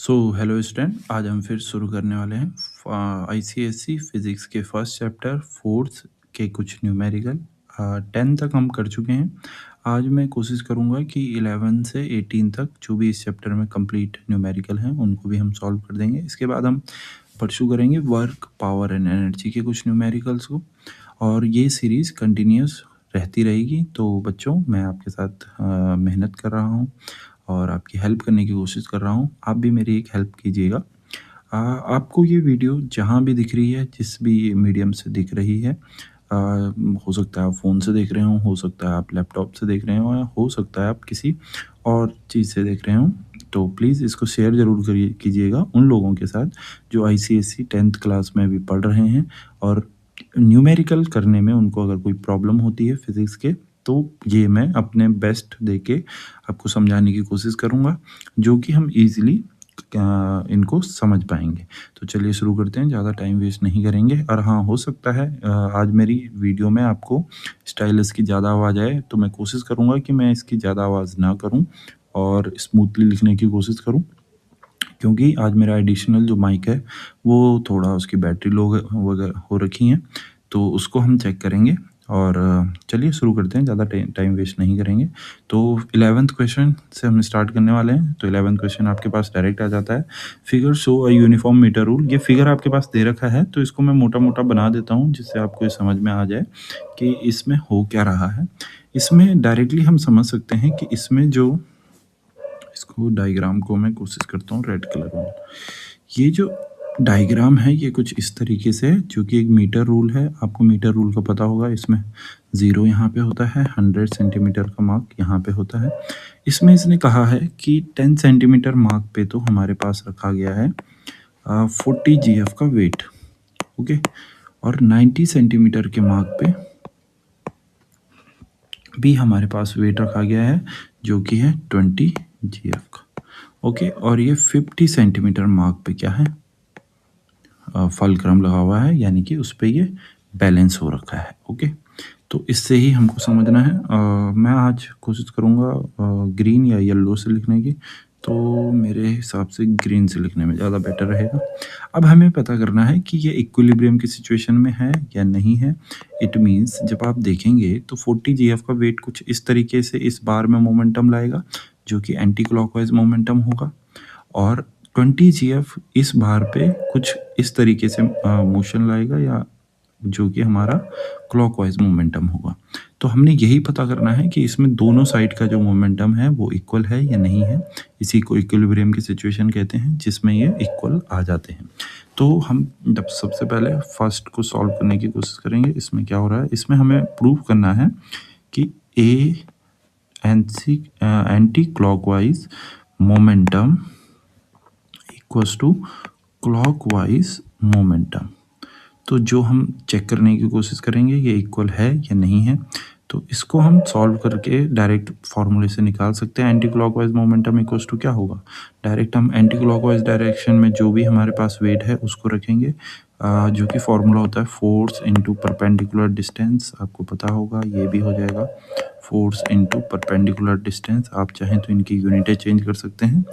Hello student, आज हम फिर शुरू करने वाले हैं आईसीएससी फिजिक्स के फर्स्ट चैप्टर फोर्थ के कुछ न्यूमेरिकल। 10 तक हम कर चुके हैं। आज मैं कोशिश करूंगा कि 11 से 18 तक जो भी इस चैप्टर में कंप्लीट न्यूमेरिकल हैं उनको भी हम सॉल्व कर देंगे। इसके बाद हम परस्यू करेंगे वर्क, पावर एंड एनर्जी के कुछ न्यूमेरिकल्स को, और ये सीरीज़ कंटिन्यूस रहती रहेगी। तो बच्चों, मैं आपके साथ मेहनत कर रहा हूँ और आपकी हेल्प करने की कोशिश कर रहा हूँ। आप भी मेरी एक हेल्प कीजिएगा। आपको ये वीडियो जहाँ भी दिख रही है, जिस भी मीडियम से दिख रही है, हो सकता है आप फ़ोन से देख रहे हो सकता है आप लैपटॉप से देख रहे हो, या हो सकता है आप किसी और चीज़ से देख रहे हो, तो प्लीज़ इसको शेयर ज़रूर करिए कीजिएगा उन लोगों के साथ जो आईसीएससी 10th क्लास में भी पढ़ रहे हैं और न्यूमेरिकल करने में उनको अगर कोई प्रॉब्लम होती है फिज़िक्स के, तो ये मैं अपने बेस्ट देके आपको समझाने की कोशिश करूँगा, जो कि हम ईज़िली इनको समझ पाएँगे। तो चलिए शुरू करते हैं, ज़्यादा टाइम वेस्ट नहीं करेंगे। और हाँ, हो सकता है आज मेरी वीडियो में आपको स्टाइलस की ज़्यादा आवाज़ आए, तो मैं कोशिश करूँगा कि मैं इसकी ज़्यादा आवाज़ ना करूँ और स्मूथली लिखने की कोशिश करूँ, क्योंकि आज मेरा एडिशनल जो माइक है वो थोड़ा उसकी बैटरी लो वगैरह हो रखी हैं, तो उसको हम चेक करेंगे। और चलिए शुरू करते हैं, ज़्यादा टाइम वेस्ट नहीं करेंगे। तो 11th क्वेश्चन से हम स्टार्ट करने वाले हैं। तो 11th क्वेश्चन आपके पास डायरेक्ट आ जाता है। Figure show a uniform metre rule. ये फिगर आपके पास दे रखा है, तो इसको मैं मोटा मोटा बना देता हूँ जिससे आपको ये समझ में आ जाए कि इसमें हो क्या रहा है। इसमें डायरेक्टली हम समझ सकते हैं कि इसमें जो, इसको डायग्राम को मैं कोशिश करता हूँ रेड कलर में। ये जो डायग्राम है ये कुछ इस तरीके से है, जो कि एक मीटर रूल है। आपको मीटर रूल का पता होगा। इसमें 0 यहाँ पे होता है, 100 सेंटीमीटर का मार्क यहाँ पे होता है। इसमें इसने कहा है कि 10 सेंटीमीटर मार्क पे तो हमारे पास रखा गया है 40 GF का वेट, ओके। और 90 सेंटीमीटर के मार्क पे भी हमारे पास वेट रखा गया है, जो कि है 20 GF का, ओके। और ये 50 सेंटीमीटर मार्क पे क्या है, फलक्रम लगा हुआ है, यानी कि उस पर ये बैलेंस हो रखा है, ओके। तो इससे ही हमको समझना है। मैं आज कोशिश करूँगा ग्रीन या येलो से लिखने की, तो मेरे हिसाब से ग्रीन से लिखने में ज़्यादा बेटर रहेगा। अब हमें पता करना है कि ये इक्विलिब्रियम की सिचुएशन में है या नहीं है। इट मीन्स जब आप देखेंगे तो 40 GF का वेट कुछ इस तरीके से इस बार में मोमेंटम लाएगा, जो कि एंटी क्लॉकवाइज मोमेंटम होगा, और 20 GF इस बार पे कुछ इस तरीके से मोशन लाएगा, या जो कि हमारा क्लॉकवाइज मोमेंटम होगा। तो हमने यही पता करना है कि इसमें दोनों साइड का जो मोमेंटम है वो इक्वल है या नहीं है। इसी को इक्विलिब्रियम की सिचुएशन कहते हैं, जिसमें ये इक्वल आ जाते हैं। तो हम जब सबसे पहले फर्स्ट को सॉल्व करने की कोशिश करेंगे। इसमें क्या हो रहा है, इसमें हमें प्रूव करना है कि anti clockwise momentum equals to clockwise momentum. तो जो हम चेक करने की कोशिश करेंगे ये इक्वल है या नहीं है। तो इसको हम सॉल्व करके डायरेक्ट फॉर्मूले से निकाल सकते हैं। Anti clockwise momentum equals to क्या होगा, डायरेक्ट हम एंटी क्लॉकवाइज डायरेक्शन में जो भी हमारे पास वेट है उसको रखेंगे, जो कि फॉर्मूला होता है फोर्स इनटू परपेंडिकुलर डिस्टेंस। आपको पता होगा, ये भी हो जाएगा फोर्स इनटू परपेंडिकुलर डिस्टेंस। आप चाहें तो इनकी यूनिटें चेंज कर सकते हैं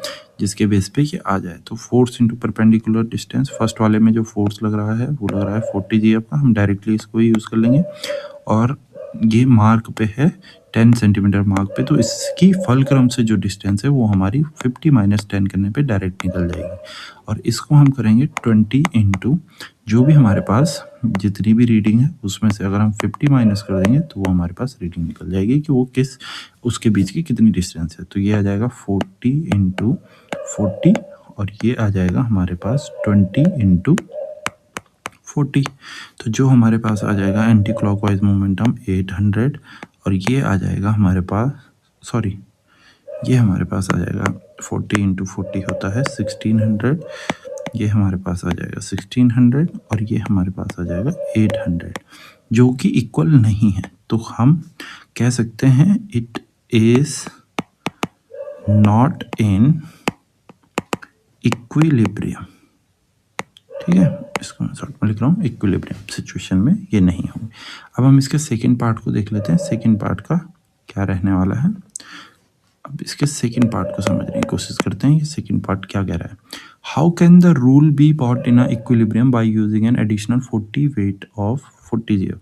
जिसके बेस पे ये आ जाए। तो force into perpendicular distance, first वाले में जो फोर्स लग रहा है वो लग रहा है 40 GF का, हम डायरेक्टली इसको ही यूज़ कर लेंगे। और ये मार्क पे है 10 सेंटीमीटर मार्क पे, तो इसकी फलक्रम से जो डिस्टेंस है वो हमारी 50 - 10 करने पे डायरेक्ट निकल जाएगी। और इसको हम करेंगे 20 इंटू जो भी हमारे पास जितनी भी रीडिंग है उसमें से अगर हम 50 माइनस कर देंगे तो वो हमारे पास रीडिंग निकल जाएगी कि वो किस उसके बीच की कितनी डिस्टेंस है। तो ये आ जाएगा 40 इंटू 40, और ये आ जाएगा हमारे पास 20 इंटू 40। तो जो हमारे पास आ जाएगा एंटी क्लॉकवाइज मोमेंटम 800, और ये आ जाएगा हमारे पास, सॉरी, ये हमारे पास आ जाएगा 40 इंटू 40 होता है 1600, ये हमारे पास आ जाएगा 1600, और ये हमारे पास आ जाएगा 800, जो कि इक्वल नहीं है। तो हम कह सकते हैं it is not in equilibrium, ठीक है। इसको मैं शॉर्ट में लिख रहा हूँ, इक्विलिब्रियम सिचुएशन में ये नहीं होंगे। अब हम इसके सेकेंड पार्ट को देख लेते हैं। सेकेंड पार्ट का क्या रहने वाला है। अब इसके सेकंड पार्ट को समझने की कोशिश करते हैं। ये सेकंड पार्ट क्या कह रहा है? How can the rule be bought in a equilibrium by using an additional 40 weight of 40 GF?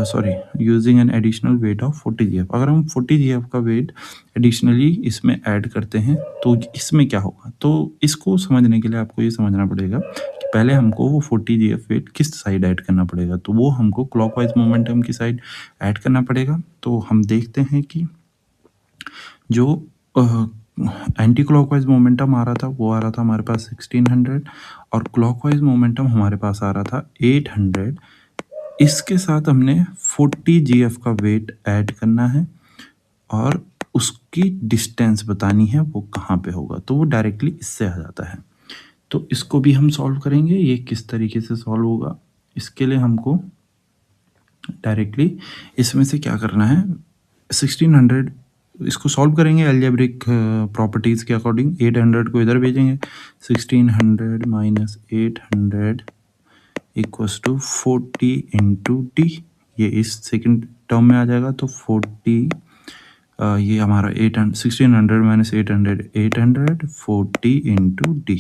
Sorry, using an additional weight of 40 GF. अगर हम 40 जीएफ का वेट एडिशनली इसमें ऐड करते हैं तो इसमें क्या होगा? तो इसको समझने के लिए आपको ये समझना पड़ेगा कि पहले हमको वो 40 जीएफ वेट किस साइड ऐड करना पड़ेगा। तो वो हमको क्लॉकवाइज मोमेंटम की साइड ऐड करना पड़ेगा। तो हम देखते हैं कि जो एंटी क्लॉकवाइज मोमेंटम आ रहा था वो आ रहा था हमारे पास 1600 और क्लॉकवाइज मोमेंटम हमारे पास आ रहा था 800। इसके साथ हमने 40 जीएफ का वेट ऐड करना है और उसकी डिस्टेंस बतानी है वो कहाँ पे होगा। तो वो डायरेक्टली इससे आ जाता है। तो इसको भी हम सॉल्व करेंगे। ये किस तरीके से सॉल्व होगा, इसके लिए हमको डायरेक्टली इसमें से क्या करना है, 1600 इसको सॉल्व करेंगे अलजेब्रिक प्रॉपर्टीज़ के अकॉर्डिंग। 800 को इधर भेजेंगे, 1600 minus 800 equals to 40 into D. ये इस सेकंड टर्म में आ जाएगा। तो 40 ये हमारा 800 1600 माइनस 800 800 40 इंटू डी।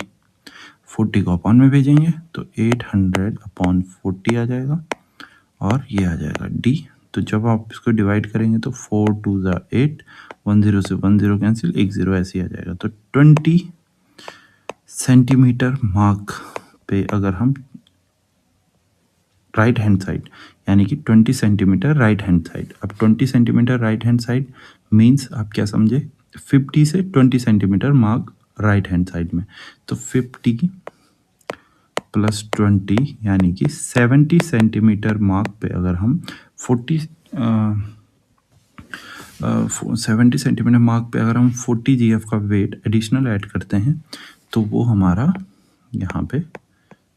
40 को अपॉन में भेजेंगे तो 800 अपॉन 40 आ जाएगा और ये आ जाएगा डी। तो जब आप इसको डिवाइड करेंगे तो 4 2 ज़ा 8, 10 से 10 कैंसिल, 1 0 ऐसे ही आ जाएगा। तो 20 सेंटीमीटर मार्क पे अगर हम राइट हैंड साइड, यानी कि 20 सेंटीमीटर राइट हैंड साइड। अब 20 centimetre right hand side means आप क्या समझे, 50 से 20 centimetre mark right hand side में। तो 50 प्लस 20 यानी कि 70 सेंटीमीटर मार्क पे अगर हम 70 सेंटीमीटर मार्क पे अगर हम 40 जीएफ का वेट एडिशनल ऐड करते हैं तो वो हमारा यहाँ पे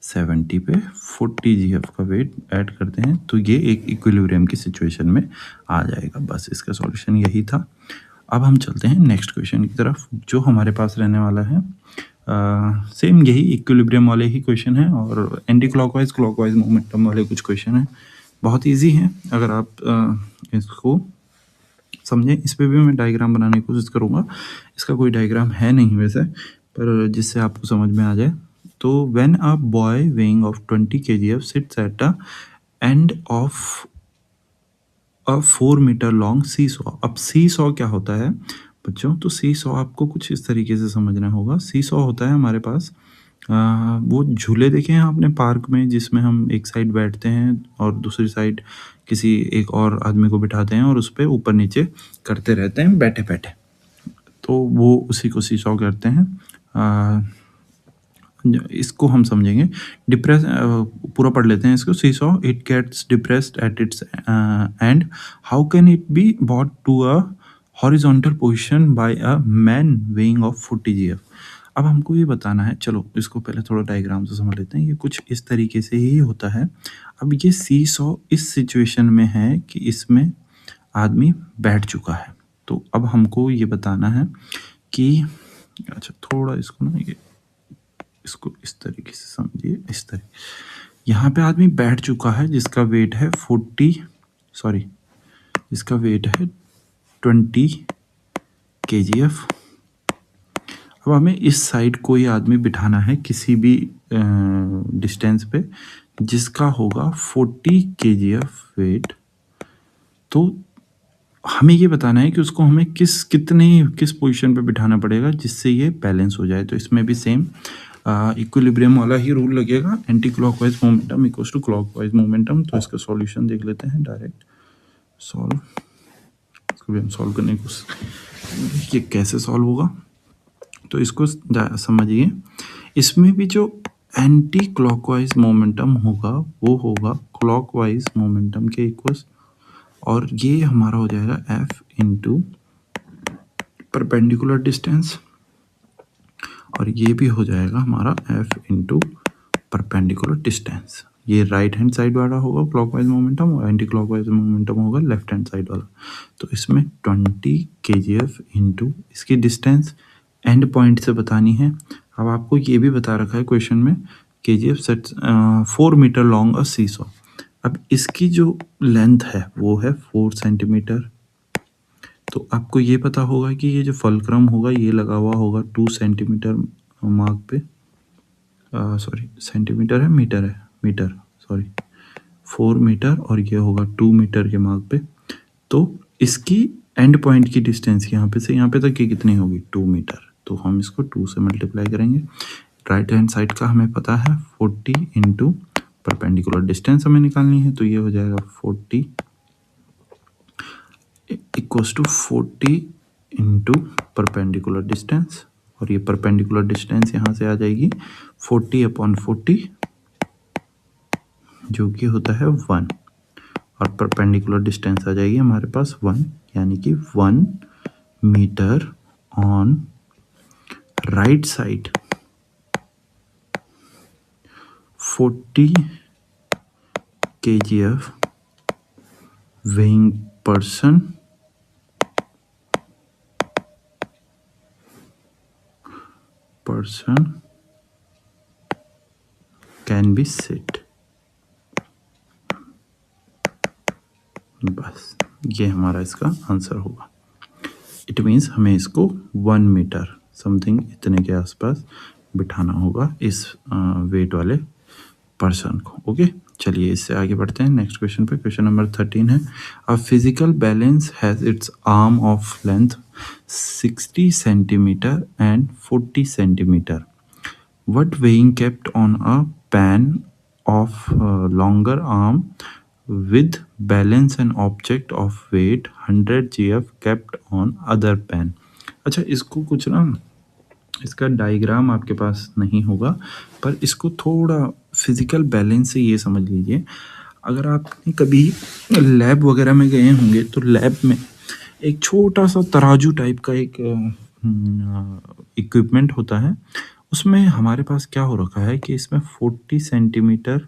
70 पे 40 जीएफ का वेट ऐड करते हैं तो ये एक इक्विलिब्रियम की सिचुएशन में आ जाएगा। बस इसका सॉल्यूशन यही था। अब हम चलते हैं नेक्स्ट क्वेश्चन की तरफ जो हमारे पास रहने वाला है। सेम यही इक्विलिब्रियम वाले ही क्वेश्चन है और एंटी क्लॉकवाइज मोमेंटम वाले कुछ क्वेश्चन हैं। बहुत इजी है अगर आप इसको समझें। इस पे भी मैं डायग्राम बनाने की कोशिश करूँगा। इसका कोई डायग्राम है नहीं वैसे, पर जिससे आपको समझ में आ जाए। तो when a boy weighing of 20 kgf sits at the end of a 4 metre long seesaw. अब सी सॉ क्या होता है बच्चों? तो सी सॉ आपको कुछ इस तरीके से समझना होगा। सी सॉ होता है हमारे पास वो झूले देखे हैं आपने पार्क में, जिसमें हम एक साइड बैठते हैं और दूसरी साइड किसी एक और आदमी को बिठाते हैं और उस पे ऊपर नीचे करते रहते हैं बैठे बैठे। तो वो उसी को सी सॉ करते हैं। इसको हम समझेंगे। डिप्रेस पूरा पढ़ लेते हैं इसको। Seesaw it gets depressed at its end, how can it be brought to a horizontal position by a man weighing of 40 GF. अब हमको ये बताना है, चलो इसको पहले थोड़ा डायग्राम से समझ लेते हैं। ये कुछ इस तरीके से ही होता है। अब ये सी सॉ इस सिचुएशन में है कि इसमें आदमी बैठ चुका है। तो अब हमको ये बताना है कि अच्छा थोड़ा इसको ना ये इसको इस तरीके से समझिए। इस तरीके यहाँ पे आदमी बैठ चुका है जिसका वेट है 40 सॉरी जिसका वेट है 20 kgf। अब हमें इस साइड कोई आदमी बिठाना है किसी भी डिस्टेंस पे जिसका होगा 40 kgf वेट। तो हमें ये बताना है कि उसको हमें किस पोजीशन पे बिठाना पड़ेगा जिससे ये बैलेंस हो जाए। तो इसमें भी सेम इक्विलिब्रियम वाला ही रूल लगेगा। Anti clockwise momentum equals to clockwise momentum. तो इसका सॉल्यूशन देख लेते हैं डायरेक्ट सॉल्व। इसको भी हम सॉल्व करने की कोशिश, ये कैसे सॉल्व होगा तो इसको समझिए। इसमें भी जो एंटी क्लॉकवाइज मोमेंटम होगा वो होगा क्लॉकवाइज मोमेंटम के इक्वल्स, और ये हमारा हो जाएगा एफ इंटू परपेंडिकुलर डिस्टेंस, और ये भी हो जाएगा हमारा एफ इंटू परपेंडिकुलर डिस्टेंस। ये राइट हैंड साइड वाला होगा क्लॉकवाइज मोमेंटम और एंटी क्लॉकवाइज मोमेंटम होगा लेफ्ट हैंड साइड वाला। तो इसमें 20 kgf इंटू इसकी डिस्टेंस एंड पॉइंट से बतानी है। अब आपको ये भी बता रखा है क्वेश्चन में kgf सेट 4 मीटर लॉन्ग अ सी सॉ। अब इसकी जो लेंथ है वो है 4 सेंटीमीटर। तो आपको ये पता होगा कि ये जो फलक्रम होगा ये लगा हुआ होगा 2 सेंटीमीटर मार्क पे, सॉरी सेंटीमीटर है, मीटर सॉरी, 4 मीटर, और ये होगा 2 मीटर के मार्क पे। तो इसकी एंड पॉइंट की डिस्टेंस यहाँ पे से यहाँ पे तक की कितनी होगी, 2 मीटर। तो हम इसको 2 से मल्टीप्लाई करेंगे। राइट हैंड साइड का हमें पता है 40 इंटू परपेंडिकुलर डिस्टेंस हमें निकालनी है, तो ये हो जाएगा 40 equals to 40 into perpendicular distance, और ये परपेंडिकुलर डिस्टेंस यहाँ से आ जाएगी 40/40, जो कि होता है 1, और परपेंडिकुलर डिस्टेंस आ जाएगी हमारे पास 1, यानी कि 1 metre on right side, 40 kgf weighing person can be sit। बस ये हमारा इसका आंसर होगा। इट मीन्स हमें इसको 1 मीटर समथिंग इतने के आसपास बिठाना होगा इस वेट वाले पर्सन को। ओके, चलिए इससे आगे बढ़ते हैं नेक्स्ट क्वेश्चन पे। क्वेश्चन नंबर 13 है, a physical balance has its arm of length 60 centimetre and 40 centimetre. What weighing kept on a pan of longer arm with balance an object of weight 100 gf kept on other pan। अच्छा, इसको कुछ ना, इसका diagram आपके पास नहीं होगा, पर इसको थोड़ा फिजिकल बैलेंस से ये समझ लीजिए। अगर आपने कभी लैब वगैरह में गए होंगे तो लैब में एक छोटा सा तराजू टाइप का एक इक्विपमेंट होता है। उसमें हमारे पास क्या हो रखा है कि इसमें 40 सेंटीमीटर,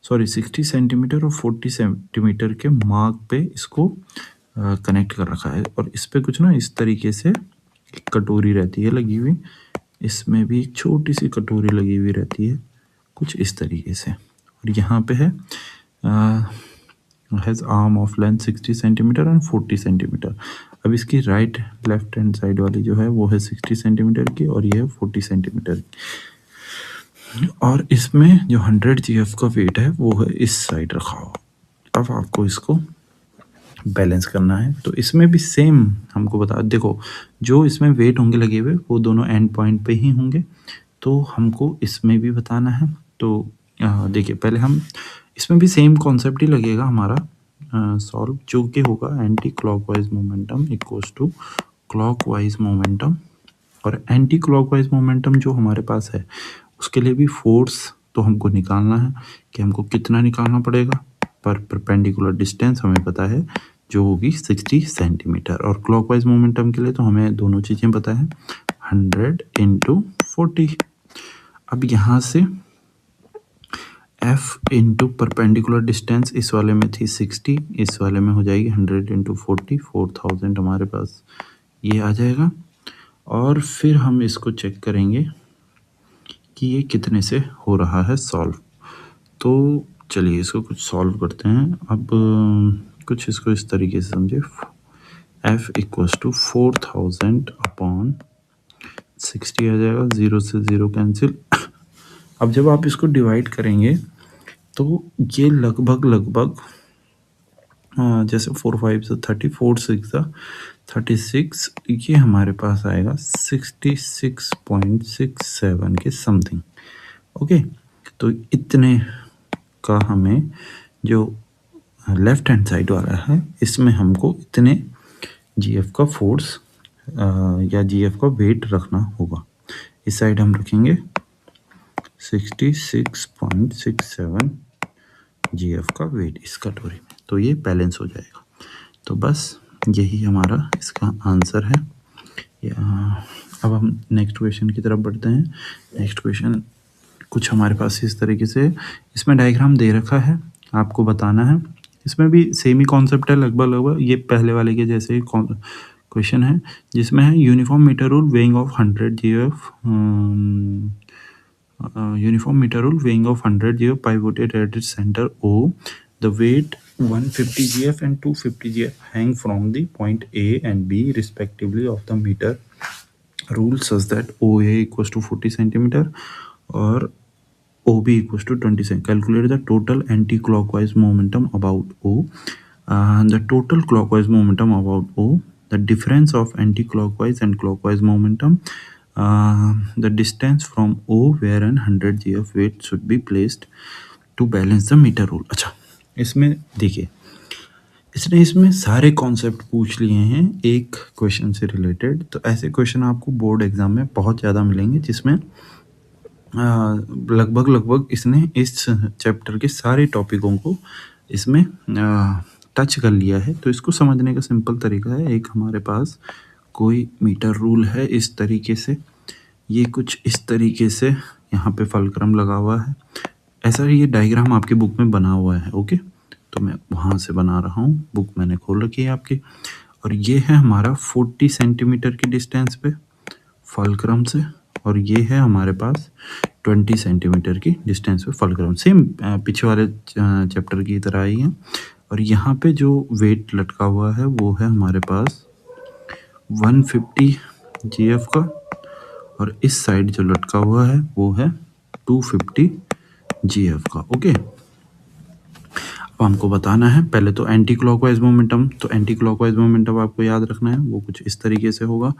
सॉरी 60 सेंटीमीटर और 40 सेंटीमीटर के मार्क पे इसको कनेक्ट कर रखा है, और इस पे कुछ ना इस तरीके से एक कटोरी रहती है लगी हुई, इसमें भी एक छोटी सी कटोरी लगी हुई रहती है कुछ इस तरीके से, और यहाँ पे है has arm of length 60 centimetre and 40 centimetre. अब इसकी राइट लेफ्ट हैंड साइड वाली जो है वो है 60 सेंटीमीटर की, और ये है 40 सेंटीमीटर की, और इसमें जो 100 GF का वेट है वो है इस साइड रखा हुआ। अब आपको इसको बैलेंस करना है, तो इसमें भी सेम हमको बता, देखो जो इसमें वेट होंगे लगे हुए वो दोनों एंड पॉइंट पे ही होंगे, तो हमको इसमें भी बताना है। तो देखिए पहले हम इसमें भी सेम कॉन्सेप्ट ही लगेगा हमारा सॉल्व, जो कि होगा anti clockwise momentum equals to clockwise momentum, और एंटी क्लॉकवाइज मोमेंटम जो हमारे पास है उसके लिए भी फोर्स तो हमको निकालना है कि हमको कितना निकालना पड़ेगा, पर परपेंडिकुलर डिस्टेंस हमें पता है जो होगी 60 सेंटीमीटर, और क्लॉकवाइज मोमेंटम के लिए तो हमें दोनों चीज़ें पता है 100 इंटू 40। अब यहाँ से F इंटू परपेंडिकुलर डिस्टेंस इस वाले में थी 60, इस वाले में हो जाएगी 100 इंटू 40, 4000 हमारे पास ये आ जाएगा, और फिर हम इसको चेक करेंगे कि ये कितने से हो रहा है सॉल्व। तो चलिए इसको कुछ सॉल्व करते हैं। अब कुछ इसको इस तरीके से समझे, F इक्वल्स टू 4000/60 आ जाएगा, 0 से 0 कैंसिल। अब जब आप इसको डिवाइड करेंगे तो ये लगभग जैसे 4 5 से 30, 4 6 से 36, ये हमारे पास आएगा 66.67 के समथिंग। ओके, तो इतने का हमें जो लेफ्ट हैंड साइड वाला है इसमें हमको इतने GF का फोर्स या GF का वेट रखना होगा। इस साइड हम रखेंगे 66.67 GF का वेट इस कटोरी में, तो ये बैलेंस हो जाएगा। तो बस यही हमारा इसका आंसर है। अब हम नेक्स्ट क्वेश्चन की तरफ बढ़ते हैं। नेक्स्ट क्वेश्चन कुछ हमारे पास इस तरीके से, इसमें डायग्राम दे रखा है, आपको बताना है। इसमें भी सेम ही कॉन्सेप्ट है लगभग ये पहले वाले के जैसे ही क्वेश्चन है, जिसमें है uniform metre rule weighing of 100 GF, uniform meter rule weighing of 100 GF pivoted at its center O, the weight 150 GF and 250 GF hang from the point A and B respectively of the meter rule such that OA equals to 40 centimeter or OB equals to 20 centimeter. Calculate the total anti-clockwise momentum about O. The total clockwise momentum about O, the difference of anti-clockwise and clockwise momentum, the distance from O where an 100 GF weight should be placed to balance the meter rule. अच्छा, इसमें देखिए, इसने इसमें सारे concept पूछ लिए हैं एक क्वेश्चन से रिलेटेड। तो ऐसे क्वेश्चन आपको बोर्ड एग्जाम में बहुत ज़्यादा मिलेंगे जिसमें लगभग इसने इस चैप्टर के सारे टॉपिकों को इसमें टच कर लिया है। तो इसको समझने का सिंपल तरीका है, एक हमारे पास कोई मीटर रूल है इस तरीके से, ये कुछ इस तरीके से यहाँ पे फलक्रम लगा हुआ है, ऐसा ये डायग्राम आपकी बुक में बना हुआ है। ओके, तो मैं वहाँ से बना रहा हूँ, बुक मैंने खोल रखी है आपकी, और ये है हमारा 40 सेंटीमीटर की डिस्टेंस पे फलक्रम से, और ये है हमारे पास 20 सेंटीमीटर की डिस्टेंस पे फलक्रम, सेम पीछे वाले चैप्टर की तरह ही है। और यहाँ पे जो वेट लटका हुआ है वो है हमारे पास 150 GF का, और इस साइड जो लटका हुआ है वो है 250 GF का। ओके, अब हमको बताना है पहले तो एंटी क्लॉकवाइज मोमेंटम। तो एंटी क्लॉकवाइज मोमेंटम आपको याद रखना है, वो कुछ इस तरीके से होगा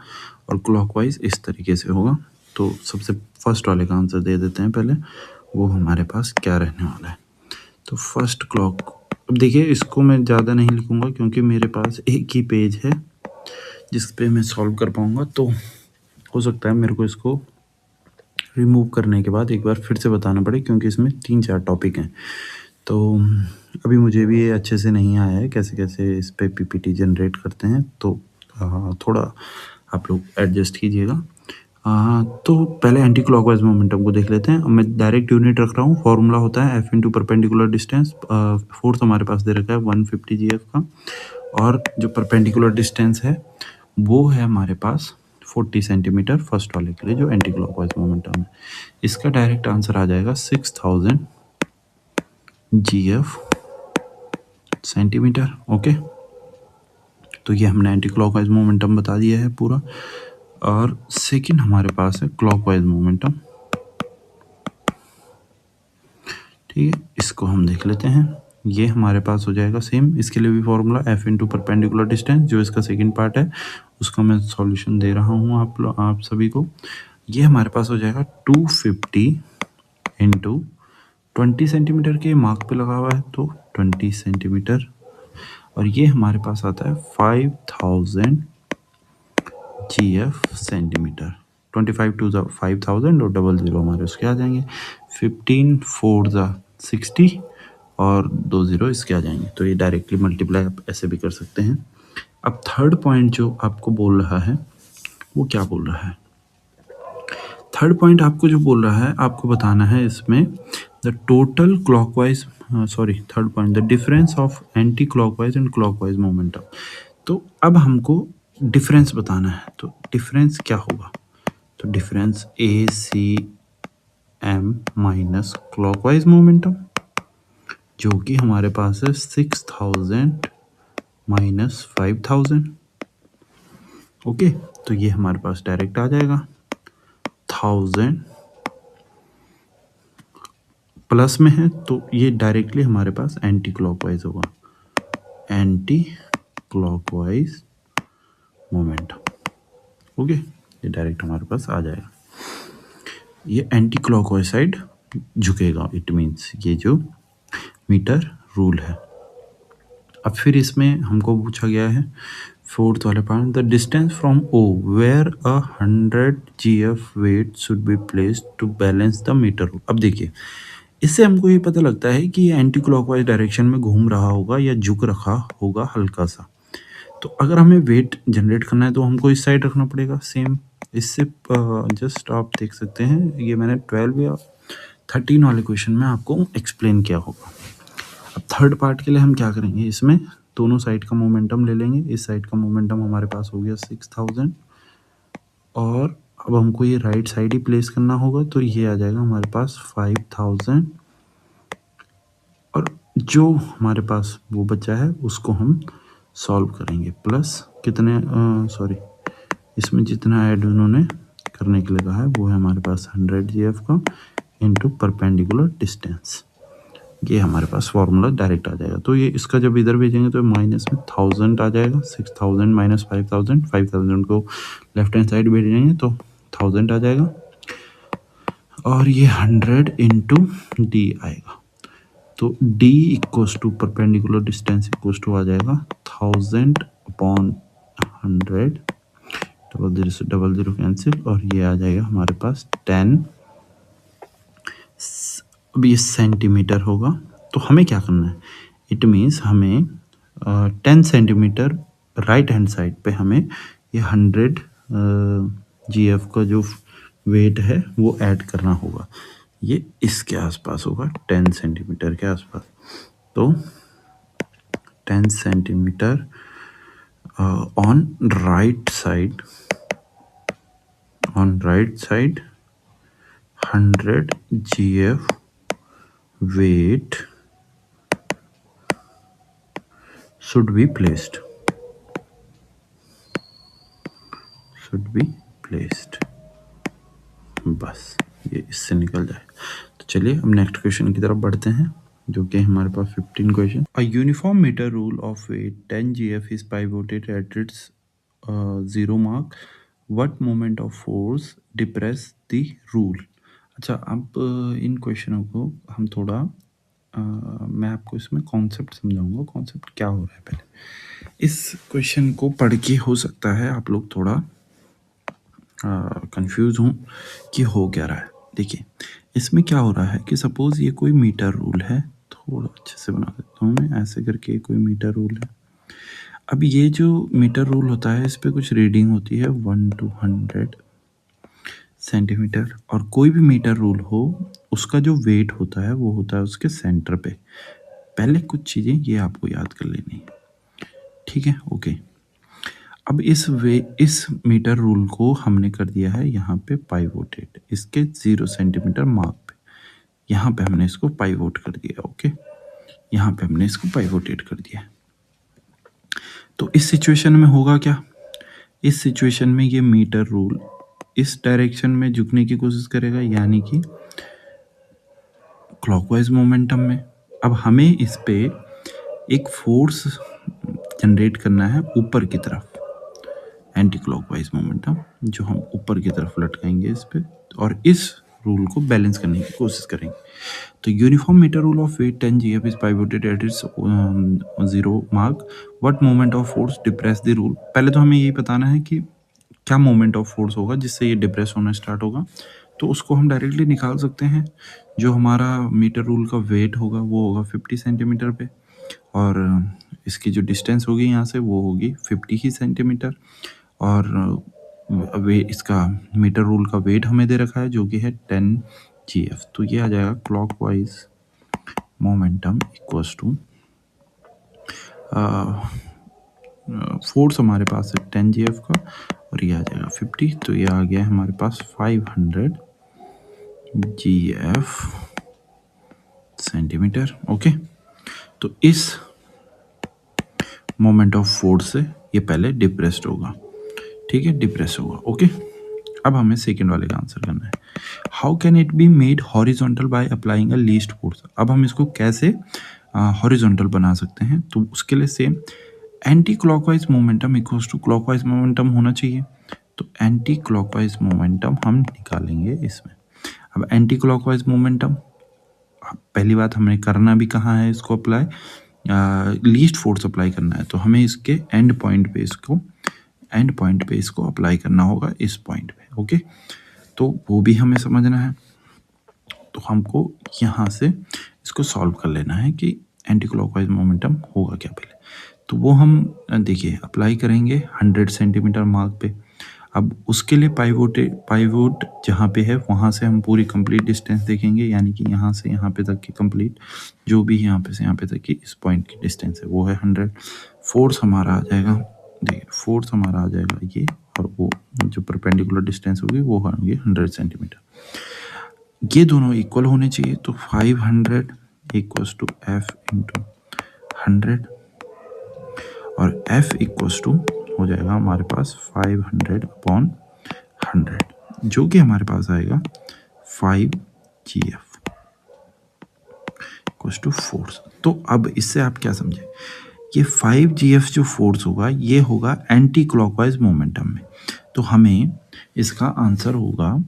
और क्लॉकवाइज इस तरीके से होगा। तो सबसे फर्स्ट वाले का आंसर दे देते हैं पहले, वो हमारे पास क्या रहने वाला है। तो फर्स्ट क्लॉक, अब देखिए इसको मैं ज़्यादा नहीं लिखूँगा क्योंकि मेरे पास एक ही पेज है जिस पे मैं सॉल्व कर पाऊँगा, तो हो सकता है मेरे को इसको रिमूव करने के बाद एक बार फिर से बताना पड़े क्योंकि इसमें 3-4 टॉपिक हैं। तो अभी मुझे भी ये अच्छे से नहीं आया है कैसे कैसे इस पे पीपीटी जनरेट करते हैं, तो थोड़ा आप लोग एडजस्ट कीजिएगा। तो पहले एंटी क्लॉकवाइज मोमेंटम को देख लेते हैं। मैं डायरेक्ट यूनिट रख रहा हूँ, फॉर्मूला होता है F into perpendicular distance. Force हमारे पास दे रखा है 150 GF का, और जो परपेंडिकुलर डिस्टेंस है वो है हमारे पास 40 सेंटीमीटर फर्स्ट वाले के लिए जो एंटी क्लॉकवाइज मोमेंटम है। इसका डायरेक्ट आंसर आ जाएगा 6000 GF सेंटीमीटर। ओके, तो ये हमने एंटी क्लॉकवाइज मोमेंटम बता दिया है पूरा। और सेकंड हमारे पास है क्लॉकवाइज मोमेंटम। ठीक है, इसको हम देख लेते हैं। ये हमारे पास हो जाएगा सेम, इसके लिए भी formula F into perpendicular distance, जो इसका सेकंड पार्ट है उसका मैं सॉल्यूशन दे रहा हूँ आप सभी को। ये हमारे पास हो जाएगा 250 इंटू 20 सेंटीमीटर के मार्क पे लगा हुआ है तो 20 सेंटीमीटर, और ये हमारे पास आता है 5000 GF सेंटीमीटर। 25 टू 5000 और 00 हमारे उसके आ जाएंगे। 15 4 60 और 20 इसके आ जाएंगे। तो ये डायरेक्टली मल्टीप्लाई आप ऐसे भी कर सकते हैं। अब थर्ड पॉइंट जो आपको बोल रहा है वो क्या बोल रहा है? थर्ड पॉइंट आपको जो बोल रहा है, आपको बताना है इसमें the total clockwise third point the difference of anti clockwise and clockwise momentum. तो अब हमको डिफरेंस बताना है, तो डिफरेंस क्या होगा? तो difference ACM minus clockwise momentum, जो कि हमारे पास है 6000 माइनस 5000। ओके, तो ये हमारे पास डायरेक्ट आ जाएगा 1000 प्लस में है, तो ये डायरेक्टली हमारे पास एंटी क्लॉकवाइज होगा, एंटी क्लॉकवाइज मोमेंटम। ओके, ये डायरेक्ट हमारे पास आ जाएगा। ये एंटी क्लॉकवाइज साइड झुकेगा, इट मीन्स ये जो मीटर रूल है। अब फिर इसमें हमको पूछा गया है फोर्थ वाले point, the distance from O where 100 GF weight should be placed to balance the metre rule. अब देखिए, इससे हमको ये पता लगता है कि ये एंटी क्लॉकवाइज डायरेक्शन में घूम रहा होगा या झुक रखा होगा हल्का सा। तो अगर हमें वेट जनरेट करना है तो हमको इस साइड रखना पड़ेगा सेम। इससे जस्ट आप देख सकते हैं, ये मैंने 12 या 13 वाले क्वेश्चन में आपको एक्सप्लेन किया होगा। अब थर्ड पार्ट के लिए हम क्या करेंगे, इसमें दोनों साइड का मोमेंटम ले लेंगे। इस साइड का मोमेंटम हमारे पास हो गया 6000, और अब हमको ये राइट साइड ही प्लेस करना होगा, तो ये आ जाएगा हमारे पास 5000, और जो हमारे पास वो बचा है उसको हम सॉल्व करेंगे। प्लस कितने सॉरी, इसमें जितना ऐड उन्होंने करने के लिए कहा है वो है हमारे पास 100 GF का इंटू परपेंडिकुलर डिस्टेंस। ये हमारे पास फॉर्मूला डायरेक्ट आ जाएगा। तो ये इसका जब इधर भेजेंगे तो माइनस में 1000 आ जाएगा। 6000 माइनस 5000, 5000 को लेफ्ट हैंड साइड भेजेंगे तो 1000 आ जाएगा। और ये 100 इंटू डी आएगा। तो D equals to perpendicular distance equals to आ जाएगा 1000 अपॉन 100, डबल जीरो से डबल जीरो कैंसिल, और ये आ जाएगा हमारे पास 10। अब ये सेंटीमीटर होगा। तो हमें क्या करना है, इट मीन्स हमें 10 सेंटीमीटर राइट हैंड साइड पे हमें ये 100 GF का जो वेट है वो ऐड करना होगा। ये इसके आसपास होगा, 10 सेंटीमीटर के आसपास। तो 10 centimetre on right side, 100 GF weight should be placed, बस ये इससे निकल जाए। तो चलिए अब नेक्स्ट क्वेश्चन की तरफ बढ़ते हैं, जो कि हमारे पास 15 question. A uniform metre rule of weight 10 GF is pivoted at its 0 mark. What moment of force depress the rule? अच्छा, अब इन क्वेश्चनों को हम थोड़ा मैं आपको इसमें कॉन्सेप्ट समझाऊंगा। कॉन्सेप्ट क्या हो रहा है, पहले इस क्वेश्चन को पढ़ के हो सकता है आप लोग थोड़ा कंफ्यूज हूँ कि हो क्या रहा है। देखिए इसमें क्या हो रहा है कि सपोज ये कोई मीटर रूल है, थोड़ा अच्छे से बना देता हूँ मैं, ऐसे करके कोई मीटर रूल है। अब ये जो मीटर रूल होता है इस पे कुछ रीडिंग होती है 1 to 100 सेंटीमीटर, और कोई भी मीटर रूल हो उसका जो वेट होता है वो होता है उसके सेंटर पे। पहले कुछ चीज़ें ये आपको याद कर लेनी है, ठीक है, ओके। अब इस मीटर रूल को हमने कर दिया है यहाँ पे पाइवोटेड, इसके 0 सेंटीमीटर मार्क पे। यहाँ पे हमने इसको पाइवोट कर दिया, ओके, यहाँ पे हमने इसको पाइवोटेड कर दिया। तो इस सिचुएशन में होगा क्या, इस सिचुएशन में ये मीटर रूल इस डायरेक्शन में झुकने की कोशिश करेगा, यानी कि क्लॉकवाइज मोमेंटम में। अब हमें इस पे एक फोर्स जनरेट करना है ऊपर की तरफ, एंटी क्लॉकवाइज मोमेंटम, जो हम ऊपर की तरफ लटकाएंगे इस पे, और इस रूल को बैलेंस करने की कोशिश करेंगे। तो uniform metre rule of weight 10 GF is pivoted at its 0 mark. What moment of force depress the rule? पहले तो हमें यही बताना है कि क्या मोमेंट ऑफ फोर्स होगा जिससे ये डिप्रेस होना स्टार्ट होगा। तो उसको हम डायरेक्टली निकाल सकते हैं। जो हमारा मीटर रूल का वेट होगा वो होगा 50 सेंटीमीटर पे, और इसकी जो डिस्टेंस होगी यहाँ से वो होगी 50 ही सेंटीमीटर, और वे इसका मीटर रूल का वेट हमें दे रखा है जो कि है 10 GF। तो ये आ जाएगा clockwise momentum equals to force हमारे पास है 10 GF का, और ये आ जाएगा 50, तो ये आ गया हमारे पास 500 GF सेंटीमीटर, ओके। तो इस मोमेंट ऑफ फोर्स से ये पहले डिप्रेस्ड होगा, ठीक है, डिप्रेस होगा, ओके। अब हमें सेकेंड वाले का आंसर करना है। How can it be made horizontal by applying a least force? अब हम इसको कैसे हॉरिजॉन्टल बना सकते हैं? तो उसके लिए same anti clockwise momentum equals to clockwise momentum होना चाहिए। तो एंटी क्लॉकवाइज मोमेंटम हम निकालेंगे इसमें। अब एंटी क्लॉकवाइज मोमेंटम, पहली बात हमें करना भी कहाँ है इसको अप्लाई, लीस्ट फोर्स अप्लाई करना है। तो हमें इसके एंड पॉइंट पे इसको अप्लाई करना होगा, इस पॉइंट पे, ओके। तो वो भी हमें समझना है। तो हमको यहाँ से इसको सॉल्व कर लेना है कि एंटी क्लॉकवाइज मोमेंटम होगा क्या पहले। तो वो हम देखिए अप्लाई करेंगे 100 सेंटीमीटर मार्क पे। अब उसके लिए पाइवोट जहाँ पे है वहाँ से हम पूरी कंप्लीट डिस्टेंस देखेंगे, यानी कि यहाँ से यहाँ पे तक की कंप्लीट जो भी यहाँ पे से यहाँ पे तक की इस पॉइंट की डिस्टेंस है वो है 100। फोर्स हमारा आ जाएगा, देखिए फोर्स हमारा आ जाएगा ये, और वो जो परपेंडिकुलर डिस्टेंस होगी वो होगी 100 सेंटीमीटर। ये दोनों इक्वल होने चाहिए। तो 500 इक्वल्स टू एफ इंटू 100 और एफ इक्वल्स टू हो जाएगा हमारे पास 500 अपॉन 100, जो कि हमारे पास आएगा 5 GF इक्वल्स टू फोर्स। तो अब इससे आप क्या समझे, ये 5 GF जो फोर्स होगा ये होगा एंटी क्लॉकवाइज मोमेंटम में। तो हमें इसका आंसर होगा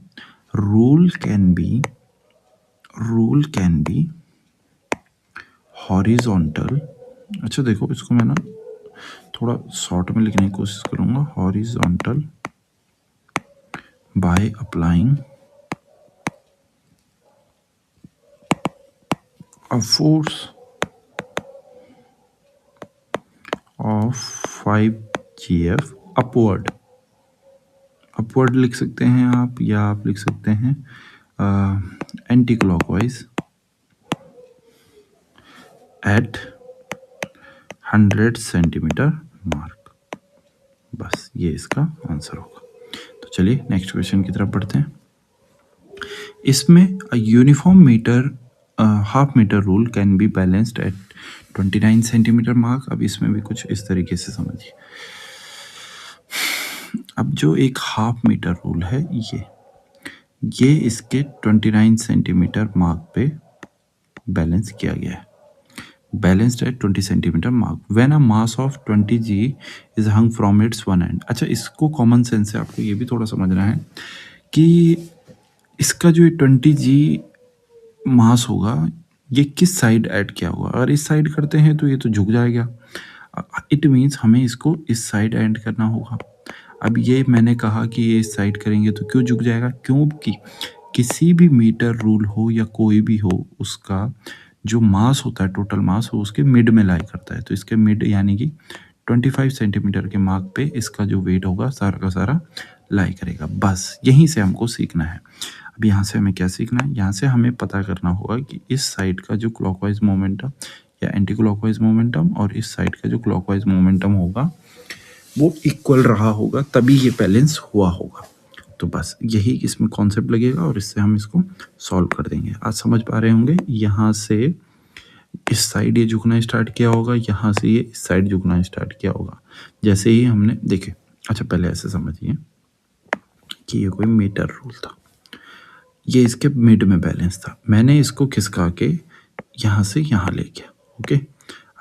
रूल कैन बी हॉरिजॉन्टल। अच्छा देखो, इसको मैं ना थोड़ा शॉर्ट में लिखने की कोशिश करूंगा। Horizontal by applying a force of 5 GF upward लिख सकते हैं आप, या आप लिख सकते हैं anti clockwise at 100 centimetre mark. बस ये इसका आंसर होगा। तो चलिए नेक्स्ट क्वेश्चन की तरफ बढ़ते हैं। इसमें uniform metre half metre rule can be balanced at 29 centimetre mark. अब इसमें भी कुछ इस तरीके से समझिए। अब जो एक हाफ मीटर रूल है ये इसके 29 सेंटीमीटर मार्क पे बैलेंस किया गया है। Balanced at 20 centimetre mark when a mass of 20 G is hung from its one end. अच्छा, इसको कॉमन सेंस से आपको ये भी थोड़ा समझना है कि इसका जो 20 G मास होगा ये किस साइड ऐड किया होगा। अगर इस साइड करते हैं तो ये तो झुक जाएगा। इट मीन्स हमें इसको इस साइड ऐड करना होगा। अब ये मैंने कहा कि ये इस साइड करेंगे तो क्यों झुक जाएगा, क्योंकि किसी भी मीटर रूल हो या कोई भी हो, उसका जो मास होता है, टोटल मास, वो उसके मिड में लाई करता है। तो इसके मिड यानी कि 25 सेंटीमीटर के मार्क पे इसका जो वेट होगा सारा का सारा लाई करेगा। बस यहीं से हमको सीखना है। अब यहाँ से हमें क्या सीखना है, यहाँ से हमें पता करना होगा कि इस साइड का जो क्लॉकवाइज मोमेंटम या एंटी क्लॉकवाइज मोमेंटम और इस साइड का जो क्लॉकवाइज मोमेंटम होगा वो इक्वल रहा होगा, तभी ये बैलेंस हुआ होगा। तो बस यही इसमें कॉन्सेप्ट लगेगा और इससे हम इसको सॉल्व कर देंगे। आज समझ पा रहे होंगे, यहाँ से इस साइड ये झुकना स्टार्ट किया होगा, यहाँ से ये इस साइड झुकना स्टार्ट किया होगा जैसे ही हमने देखे। अच्छा, पहले ऐसे समझिए कि ये कोई मीटर रूल था, ये इसके मिड में बैलेंस था, मैंने इसको खिसका के यहाँ से यहाँ ले गया। ओके,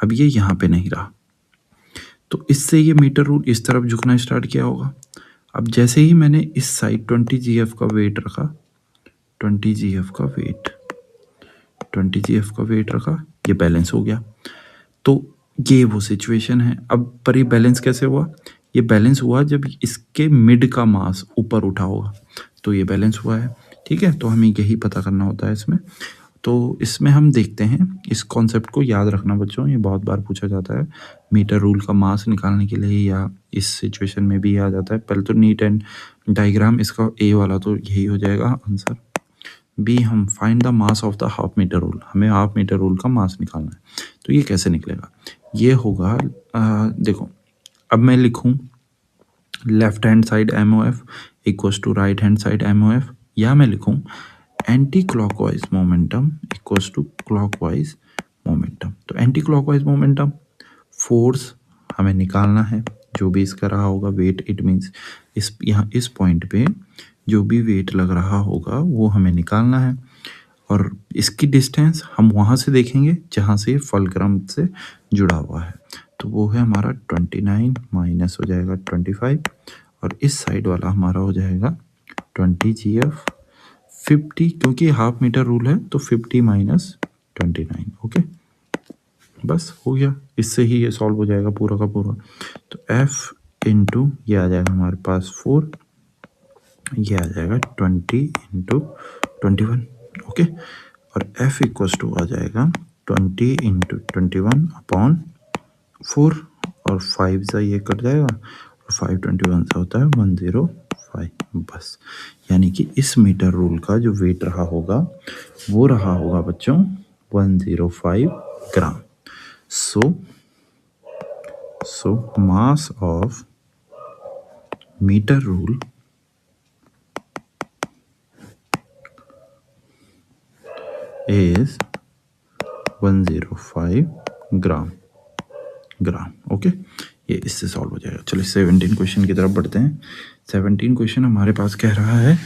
अब ये यहाँ पे नहीं रहा, तो इससे ये मीटर रूल इस तरफ झुकना स्टार्ट किया होगा। अब जैसे ही मैंने इस साइड 20 GF का वेट रखा, 20 GF का वेट रखा, ये बैलेंस हो गया। तो ये वो सिचुएशन है। अब पर ये बैलेंस कैसे हुआ, ये बैलेंस हुआ जब इसके मिड का मास ऊपर उठा होगा, तो ये बैलेंस हुआ है। ठीक है, तो हमें यही पता करना होता है इसमें। तो इसमें हम देखते हैं, इस कॉन्सेप्ट को याद रखना बच्चों, ये बहुत बार पूछा जाता है मीटर रूल का मास निकालने के लिए, या इस सिचुएशन में भी आ जाता है। पहले तो नीट एंड डायग्राम, इसका ए वाला तो यही हो जाएगा आंसर। बी, हम find the mass of the half metre rule, हमें हाफ मीटर रूल का मास निकालना है। तो ये कैसे निकलेगा, ये होगा देखो, अब मैं लिखूं left hand side MOF equals to right hand side MOF, या मैं लिखूं anti clockwise momentum equals to clockwise momentum. तो एंटी क्लॉकवाइज मोमेंटम फोर्स हमें निकालना है, जो भी इसका रहा होगा वेट, इट मीन्स यहाँ इस पॉइंट पे जो भी वेट लग रहा होगा वो हमें निकालना है। और इसकी डिस्टेंस हम वहाँ से देखेंगे जहाँ से फलक्रम से जुड़ा हुआ है, तो वो है हमारा 29 माइनस हो जाएगा 25, और इस साइड वाला हमारा हो जाएगा 20 GF 50, क्योंकि हाफ मीटर रूल है तो 50 माइनस 29। ओके, बस हो गया, इससे ही ये सॉल्व हो जाएगा पूरा का पूरा। तो F इंटू ये आ जाएगा हमारे पास 4, ये आ जाएगा 20 इंटू 21। ओके, और F इक्वल्स टू आ जाएगा 20 इंटू 21 अपॉन 4, और 5 से ये कट जाएगा, और 5 21 से होता है 105। बस, यानी कि इस मीटर रूल का जो वेट रहा होगा वो रहा होगा बच्चों 105 ग्राम। So mass of meter rule is 105 gram. Okay, ये इससे सॉल्व हो जाएगा। चलिए 17 क्वेश्चन की तरफ बढ़ते हैं। 17 क्वेश्चन हमारे पास कह रहा है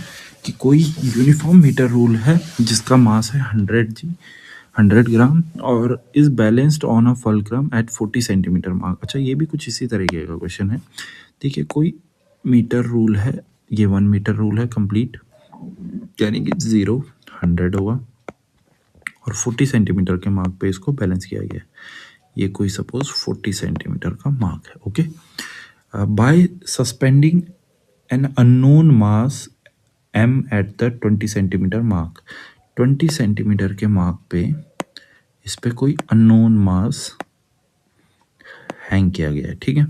कि कोई यूनिफॉर्म मीटर रूल है जिसका मास है 100 ग्राम और is balanced on a fulcrum at 40 centimetre mark. अच्छा, ये भी कुछ इसी तरीके का क्वेश्चन है। देखिए, कोई मीटर रूल है, ये 1 मीटर रूल है कंप्लीट, यानी कि 0 100 होगा और 40 सेंटीमीटर के मार्क पे इसको बैलेंस किया गया है। ये कोई सपोज 40 सेंटीमीटर का मार्क है। Okay, by suspending an unknown mass m at the 20 centimetre mark. 20 centimetre के मार्क पे इस पे कोई अननोन मास हैंग किया गया है। ठीक है,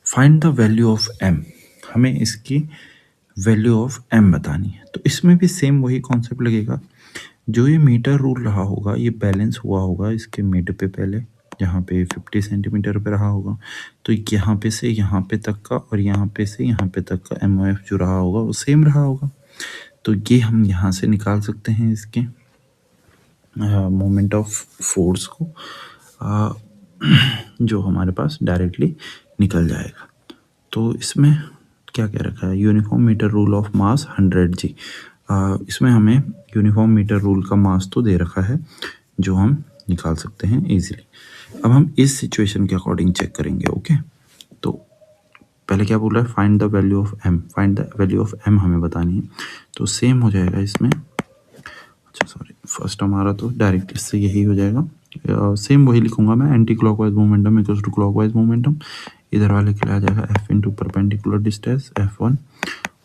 find the value of m, हमें इसकी वैल्यू ऑफ m बतानी है। तो इसमें भी सेम वही कॉन्सेप्ट लगेगा। जो ये मीटर रूल रहा होगा ये बैलेंस हुआ होगा इसके मिड पे, पहले जहाँ पे 50 सेंटीमीटर पे रहा होगा, तो यहाँ पे से यहाँ पे तक का और यहाँ पे से यहाँ पे तक का MOF जो रहा होगा वो सेम रहा होगा। तो ये हम यहाँ से निकाल सकते हैं इसके मोमेंट ऑफ फोर्स को, जो हमारे पास डायरेक्टली निकल जाएगा। तो इसमें क्या कह रखा है, uniform metre rule of mass 100 G. इसमें हमें यूनिफॉर्म मीटर रूल का मास तो दे रखा है जो हम निकाल सकते हैं इजीली। अब हम इस सिचुएशन के अकॉर्डिंग चेक करेंगे। ओके, तो पहले क्या बोल रहा है, find the value of m, find the value of m हमें बतानी है। तो सेम हो जाएगा इसमें, अच्छा सॉरी, फर्स्ट हमारा तो डायरेक्ट इससे यही हो जाएगा। सेम वही लिखूंगा मैं, anti clockwise momentum equals to clockwise momentum. इधर वाले के लिए आ जाएगा f into perpendicular distance f1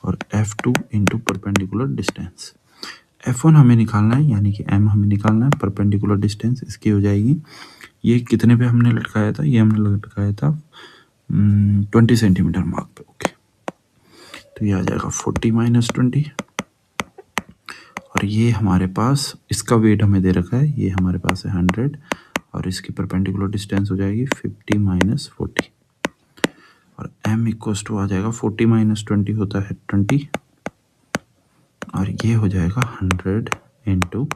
और f2 into perpendicular distance. f1 हमें निकालना है, यानी कि m हमें निकालना है, परपेंडिकुलर डिस्टेंस इसकी हो जाएगी, ये कितने पे हमने लटकाया था, ये हमने लटकाया था 20 सेंटीमीटर मार्क पे। ओके, तो ये आ जाएगा 40 माइनस 20 और ये हमारे पास इसका वेट हमें दे रखा है, ये हमारे पास है 100 और इसकी परपेंडिकुलर डिस्टेंस हो जाएगी 50 माइनस 40 और m इक्वल्स टू आ जाएगा 40 माइनस 20 होता है 20 और ये हो जाएगा 100 इंटू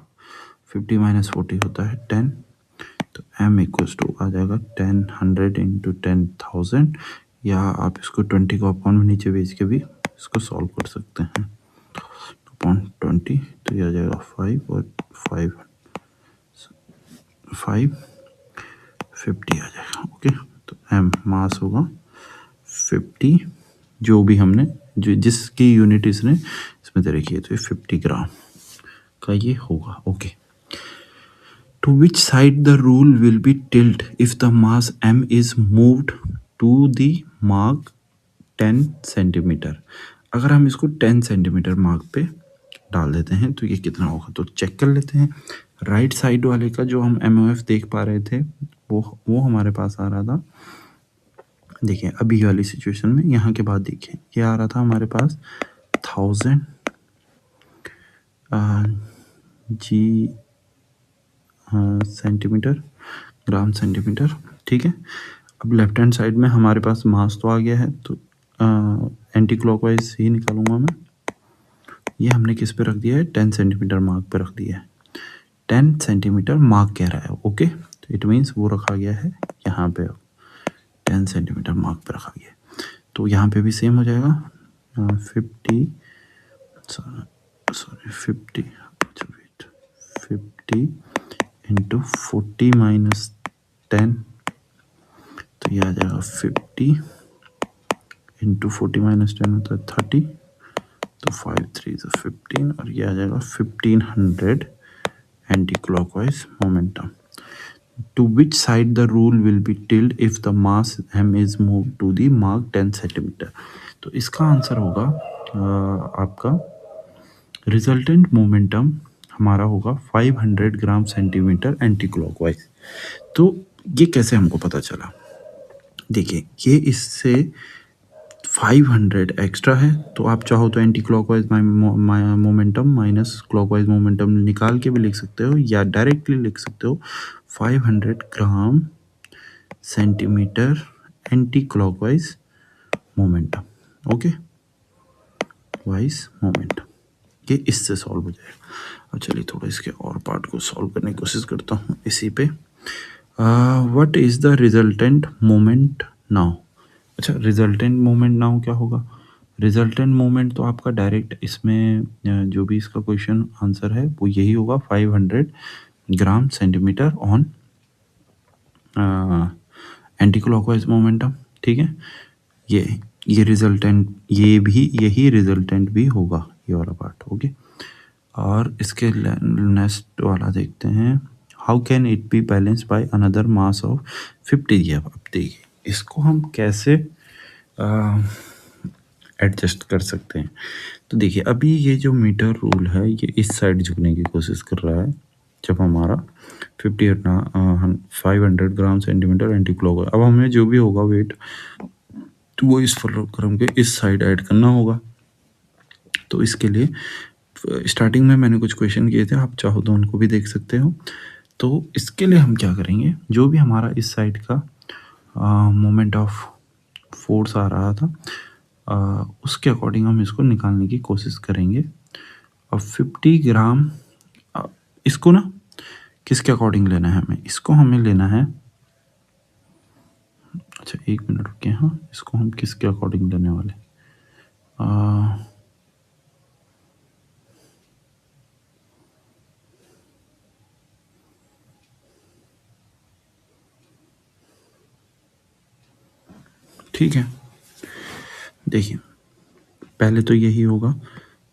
50 माइनस 40 होता है 10। तो m इक्वल्स टू आ जाएगा 10 100 इंटू 10,000, या आप इसको 20 को अपॉन में नीचे भेज के भी इसको सॉल्व कर सकते हैं, अपॉन 20। तो ये आ जाएगा 5 और 5 50 आ जाएगा। ओके, तो m मास होगा 50, जो भी हमने जो जिसकी यूनिट इसने इसमें दे रखी है, तो ये 50 ग्राम का ये होगा। Okay, to which side the rule will be tilt if the mass m is moved to the mark 10 centimetre. अगर हम इसको 10 सेंटीमीटर मार्क पे डाल देते हैं तो ये कितना होगा, तो चेक कर लेते हैं। राइट साइड वाले का जो हम MOF देख पा रहे थे वो हमारे पास आ रहा था, देखिए अभी वाली सिचुएशन में, यहाँ के बाद देखिए ये आ रहा था हमारे पास 1000 जी सेंटीमीटर, ग्राम सेंटीमीटर। ठीक है, अब लेफ्ट हैंड साइड में हमारे पास मास तो आ गया है, तो एंटी क्लॉकवाइज ही निकालूंगा मैं। ये हमने किस पे रख दिया है, 10 सेंटीमीटर मार्क पे रख दिया है। 10 सेंटीमीटर मार्क कह रहा है। ओके, तो इट मीन्स वो रखा गया है यहाँ पे, 10 सेंटीमीटर मार्क पे रखा गया है। तो यहाँ पे भी सेम हो जाएगा 50 इंटू 40 माइनस 10, तो ये आ जाएगा 50 इंटू 40 माइनस 10 होता है 30, तो 5 3 15 और ये आ जाएगा 1500 anti clockwise momentum. To which side the rule will be tilted if the mass m is moved to the mark 10 centimetre. तो इसका आंसर होगा आपका रिजल्टेंट मोमेंटम हमारा होगा 500 ग्राम सेंटीमीटर एंटी क्लॉकवाइज। तो ये कैसे हमको पता चला, देखिए ये इससे 500 एक्स्ट्रा है, तो आप चाहो तो anti clockwise momentum minus clockwise momentum निकाल के भी लिख सकते हो, या डायरेक्टली लिख सकते हो 500 gram centimetre anti clockwise momentum. Okay, wise momentum. ये इससे सॉल्व हो जाएगा। अब चलिए थोड़ा इसके और पार्ट को सॉल्व करने की कोशिश करता हूँ इसी पे। What is the resultant moment now. अच्छा, रिजल्टेंट मोमेंट नाउ क्या होगा? रिजल्टेंट मोमेंट तो आपका डायरेक्ट इसमें जो भी इसका क्वेश्चन आंसर है वो यही होगा, 500 gram centimetre on anti clockwise momentum. ठीक है, ये रिजल्टेंट, ये भी यही रिजल्टेंट भी होगा, ये वाला पार्ट। ओके, और इसके नेक्स्ट वाला देखते हैं। How can it be balance by another mass of 50 जी। अब देखिए इसको हम कैसे एडजस्ट कर सकते हैं। तो देखिए अभी ये जो मीटर रूल है ये इस साइड झुकने की कोशिश कर रहा है जब हमारा 500 ग्राम सेंटीमीटर एंटी क्लॉक। अब हमें जो भी होगा वेट तो वो इस फुलक्रम के इस साइड ऐड करना होगा। तो इसके लिए स्टार्टिंग में मैंने कुछ क्वेश्चन किए थे, आप चाहो तो उनको भी देख सकते हो। तो इसके लिए हम क्या करेंगे, जो भी हमारा इस साइड का मोमेंट ऑफ फोर्स आ रहा था उसके अकॉर्डिंग हम इसको निकालने की कोशिश करेंगे। अब 50 ग्राम इसको ना किसके अकॉर्डिंग लेना है हमें, इसको हमें लेना है, अच्छा एक मिनट रुकिए, हाँ इसको हम किसके अकॉर्डिंग लेने वाले, ठीक है। देखिए पहले तो यही होगा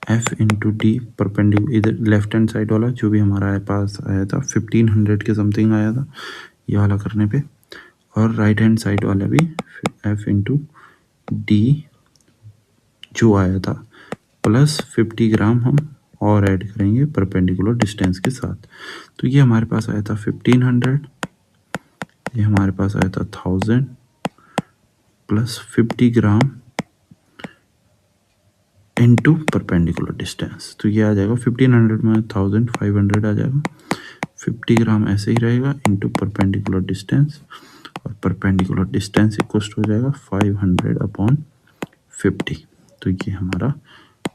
F इंटू डी परपेंडिकुलर, इधर लेफ्ट हैंड साइड वाला जो भी हमारा पास आया था 1500 के समथिंग आया था ये वाला करने पे, और राइट हैंड साइड वाला भी F इंटू डी जो आया था प्लस 50 ग्राम हम और ऐड करेंगे परपेंडिकुलर डिस्टेंस के साथ। तो ये हमारे पास आया था 1500, ये हमारे पास आया था 1000 प्लस 50 ग्राम इनटू परपेंडिकुलर डिस्टेंस। तो ये आ जाएगा 1500 में 1500 आ जाएगा, 50 ग्राम ऐसे ही रहेगा इनटू परपेंडिकुलर डिस्टेंस, और परपेंडिकुलर डिस्टेंस इक्वल हो जाएगा 500 अपॉन 50। तो ये हमारा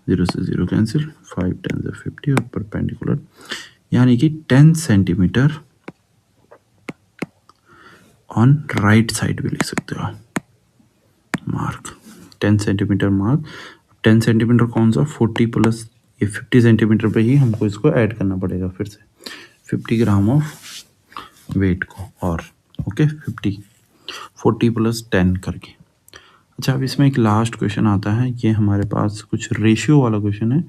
0 से 0 कैंसिल, 5 10 से 50 और परपेंडिकुलर यानी कि 10 सेंटीमीटर ऑन राइट साइड भी लिख सकते हो मार्क, 10 सेंटीमीटर मार्क। 10 सेंटीमीटर कौन सा, 40 प्लस ये 50 सेंटीमीटर पे ही हमको इसको ऐड करना पड़ेगा फिर से 50 ग्राम ऑफ वेट को, और ओके 40 प्लस 10 करके। अच्छा अब इसमें एक लास्ट क्वेश्चन आता है, ये हमारे पास कुछ रेशियो वाला क्वेश्चन है,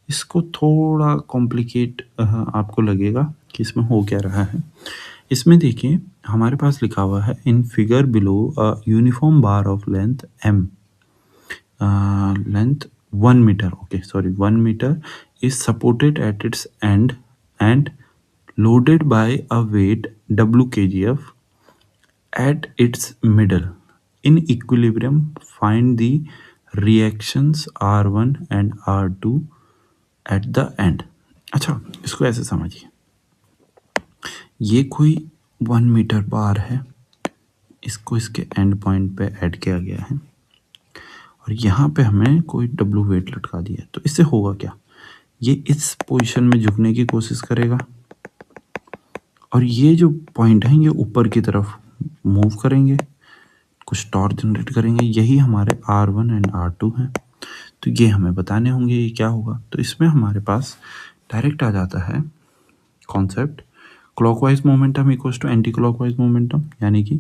इसको थोड़ा कॉम्प्लिकेट आपको लगेगा कि इसमें हो क्या रहा है। इसमें देखिए हमारे पास लिखा हुआ है in figure below a uniform bar of length m, length 1 meter, okay sorry 1 meter is supported at its end and loaded by a weight w kgf at its middle. In equilibrium find the reactions r1 and r2 at the end। अच्छा इसको ऐसे समझिए, ये कोई 1 metre बार है, इसको इसके and point पे ऐड किया गया है और यहाँ पे हमें कोई डब्लू वेट लटका दिया है। तो इससे होगा क्या, ये इस पोजीशन में झुकने की कोशिश करेगा और ये जो पॉइंट है ये ऊपर की तरफ मूव करेंगे, कुछ टॉर्क जनरेट करेंगे, यही हमारे R1 एंड R2 हैं। तो ये हमें बताने होंगे ये क्या होगा। तो इसमें हमारे पास डायरेक्ट आ जाता है concept, clockwise momentum equals to anti clockwise momentum, यानी कि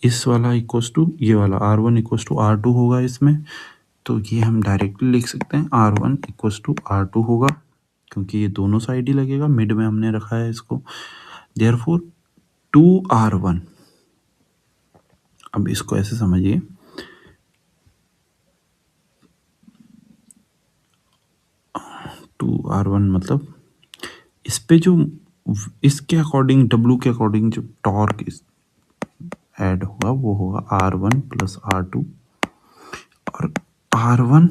इस वाला इक्वल्स टू ये वाला R1 इक्वल्स टू R2 होगा इसमें। तो ये हम डायरेक्टली लिख सकते हैं R1 इक्वल्स टू R2 होगा, क्योंकि ये दोनों साइड ही लगेगा, मिड में हमने रखा है इसको। देयरफॉर 2R1, अब इसको ऐसे समझिए 2R1 मतलब इस पे जो इसके अकॉर्डिंग W के अकॉर्डिंग जो टॉर्क ऐड होगा वो होगा R1 प्लस R2, और R1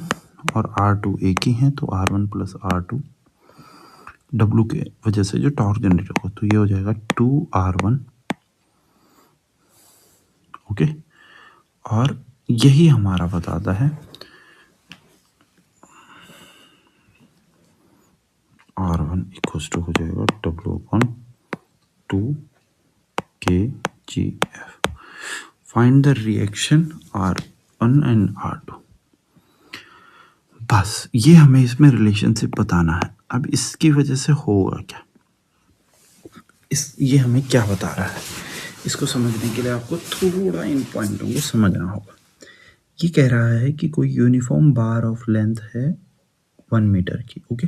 और R2 एक ही हैं तो R1 प्लस R2 W के वजह से जो टॉर्क जनरेट होगा तो ये हो जाएगा 2R1। ओके, और यही हमारा बताता है इक्वल्स टू हो जाएगा W/2 kgf। Find the reaction R1 and R2। बस ये हमें इसमें रिलेशनशिप बताना है। अब इसकी वजह से होगा क्या, ये हमें क्या बता रहा है, इसको समझने के लिए आपको थोड़ा इन पॉइंटों को समझना होगा। ये कह रहा है कि कोई यूनिफॉर्म बार ऑफ लेंथ है 1 मीटर की, ओके।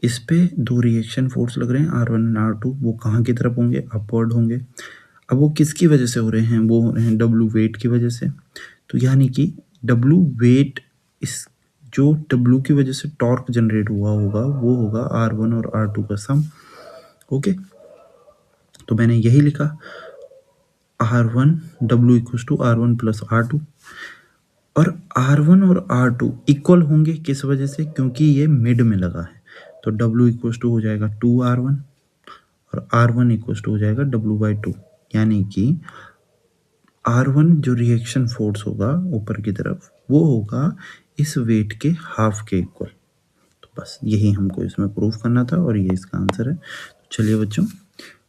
इस पे दो रिएक्शन फोर्स लग रहे हैं R1 एंड R2। वो कहाँ की तरफ होंगे, अपवर्ड होंगे। अब वो किसकी वजह से हो रहे हैं, वो हो रहे हैं W वेट की वजह से। तो यानी कि W वेट, इस जो W की वजह से टॉर्क जनरेट हुआ होगा वो होगा R1 और R2 का सम, ओके। तो मैंने यही लिखा R1 W equals to R1 plus R2। और R1 और R2 इक्वल होंगे किस वजह से, क्योंकि ये मिड में लगा है। तो W इक्वल्स टू हो जाएगा 2R1 और R1 इक्वल्स टू हो जाएगा W/2। यानी कि R1 जो रिएक्शन फोर्स होगा ऊपर की तरफ वो होगा इस वेट के हाफ के इक्वल। तो बस यही हमको इसमें प्रूव करना था और ये इसका आंसर है। तो चलिए बच्चों,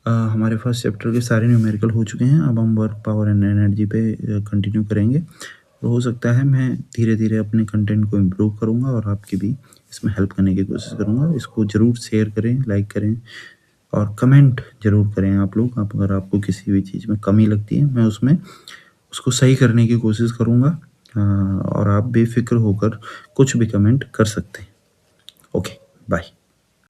हमारे फर्स्ट चैप्टर के सारे न्यूमेरिकल हो चुके हैं। अब हम वर्क, पावर एंड एनर्जी पे कंटिन्यू करेंगे। तो हो सकता है मैं धीरे धीरे अपने कंटेंट को इम्प्रूव करूँगा और आपकी भी इसमें हेल्प करने की कोशिश करूँगा। इसको ज़रूर शेयर करें, लाइक करें और कमेंट ज़रूर करें आप लोग। अगर आपको किसी भी चीज़ में कमी लगती है मैं उसमें उसको सही करने की कोशिश करूँगा, और आप बेफिक्र होकर कुछ भी कमेंट कर सकते हैं। Okay, bye.